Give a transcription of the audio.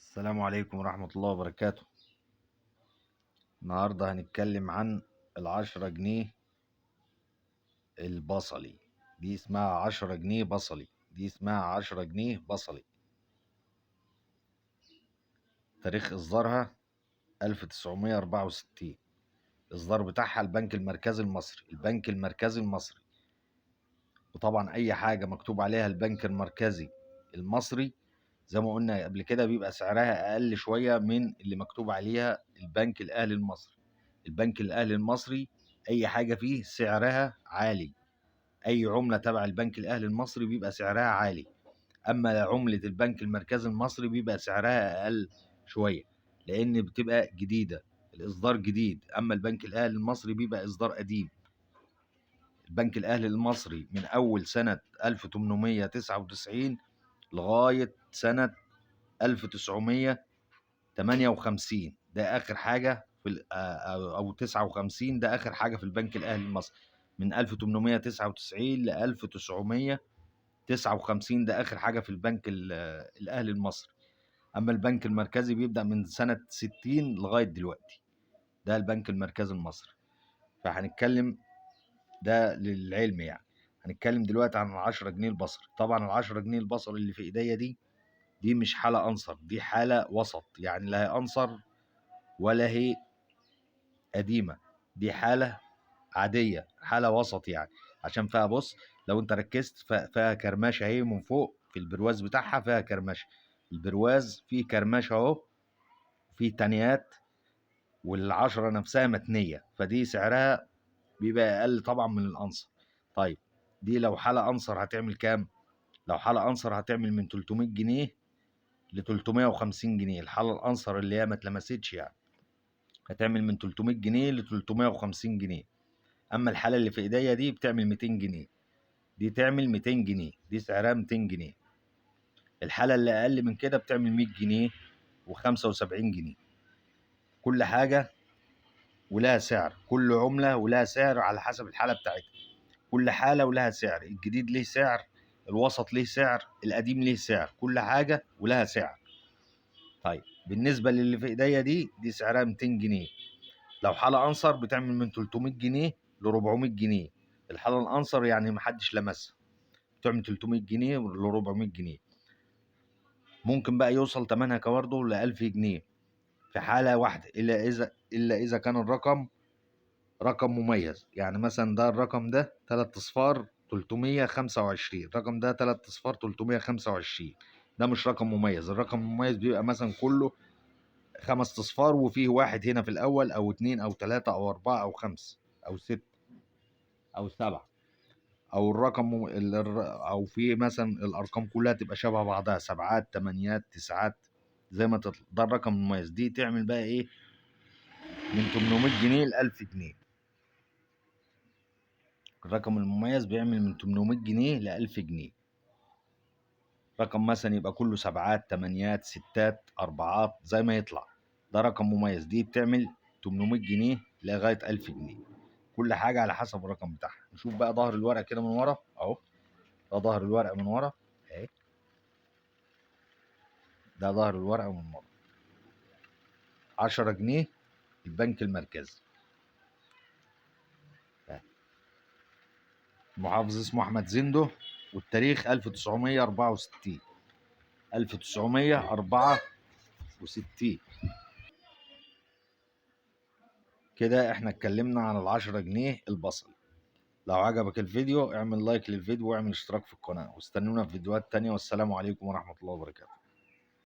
السلام عليكم ورحمة الله وبركاته. النهاردة هنتكلم عن 10 جنيه البصلي. دي اسمها 10 جنيه بصلي. دي اسمها 10 جنيه بصلي. تاريخ إصدارها 1964. الإصدار بتاعها البنك المركزي المصري. البنك المركزي المصري. وطبعا أي حاجة مكتوب عليها البنك المركزي المصري زي ما قلنا قبل كده بيبقى سعرها أقل شوية من اللي مكتوب عليها البنك الأهلي المصري. البنك الأهلي المصري أي حاجة فيه سعرها عالي. أي عملة تبع البنك الأهلي المصري بيبقى سعرها عالي. أما عملة البنك المركزي المصري بيبقى سعرها أقل شوية لأن بتبقى جديدة، الإصدار جديد. أما البنك الأهلي المصري بيبقى إصدار قديم. البنك الأهلي المصري من أول سنة 1899 لغاية سنة 1958 ده آخر حاجة في أو 59 ده آخر حاجة في البنك الأهلي المصري. من 1899 ل 1959 ده آخر حاجة في البنك الأهلي المصري. أما البنك المركزي بيبدأ من سنة 60 لغاية دلوقتي. ده البنك المركزي المصري. فهنتكلم ده للعلم يعني. هنتكلم دلوقتي عن 10 جنيه البصري. طبعا 10 جنيه البصري اللي في ايديا دي مش حالة أنصر، دي حالة وسط، يعني لا هي أنصر ولا هي قديمة. دي حالة عادية، حالة وسط يعني. عشان فيها بص لو انت ركزت فيها كرماشة اهي من فوق في البرواز بتاعها فيها كرماشة. البرواز فيه كرماشة اهو، فيه تانيات، والعشرة نفسها متنية، فدي سعرها بيبقى أقل طبعا من الأنصر. طيب دي لو حالة أنصر هتعمل كام؟ لو حالة أنصر هتعمل من 300 جنيه ل 350 جنيه. الحالة الأنصر اللي هي ما اتلمستش يعني هتعمل من 300 جنيه ل 350 جنيه. أما الحالة اللي في إيديا دي بتعمل 200 جنيه. دي تعمل 200 جنيه، دي سعرها 200 جنيه. الحالة اللي أقل من كده بتعمل 100 جنيه و75 جنيه. كل حاجة ولها سعر، كل عملة ولها سعر على حسب الحالة بتاعتها. كل حالة ولها سعر، الجديد ليه سعر، الوسط ليه سعر، القديم ليه سعر، كل حاجة ولها سعر. طيب بالنسبة للي في ايديا دي سعرها 200 جنيه. لو حالة أنصر بتعمل من 300 جنيه ل 400 جنيه. الحالة الأنصر يعني محدش لمسها بتعمل 300 جنيه ل 400 جنيه. ممكن بقى يوصل تمنها برضه ل 1000 جنيه في حالة واحدة، إلا إذا كان الرقم رقم مميز. يعني مثلا ده الرقم ده 3 اصفار 325، الرقم ده 3 اصفار 325، ده مش رقم مميز. الرقم المميز بيبقى مثلا كله 5 اصفار وفيه واحد هنا في الاول او 2 او 3 او 4 او 5 او 6 او 7، او او في مثلا الارقام كلها تبقى شبه بعضها، سبعات تمانيات تسعات زي ما تطلع. ده الرقم المميز. دي تعمل بقى ايه؟ من 800 جنيه ل 1000 جنيه. الرقم المميز بيعمل من 800 جنيه ل 1000 جنيه. رقم مثلا يبقى كله سبعات تمانيات ستات أربعات زي ما يطلع، ده رقم مميز. دي بتعمل 800 جنيه لغاية 1000 جنيه. كل حاجة على حسب الرقم بتاعها. نشوف بقى ظهر الورقة كده من ورا أهو. ده ظهر الورقة من ورا أهي. ده ظهر الورقة من ورا. 10 جنيه البنك المركزي. المحافظ اسمه أحمد زندو، والتاريخ 1964. 1964. كده احنا اتكلمنا عن 10 جنيه البصل. لو عجبك الفيديو اعمل لايك للفيديو واعمل اشتراك في القناة، واستنونا في فيديوهات تانية. والسلام عليكم ورحمة الله وبركاته.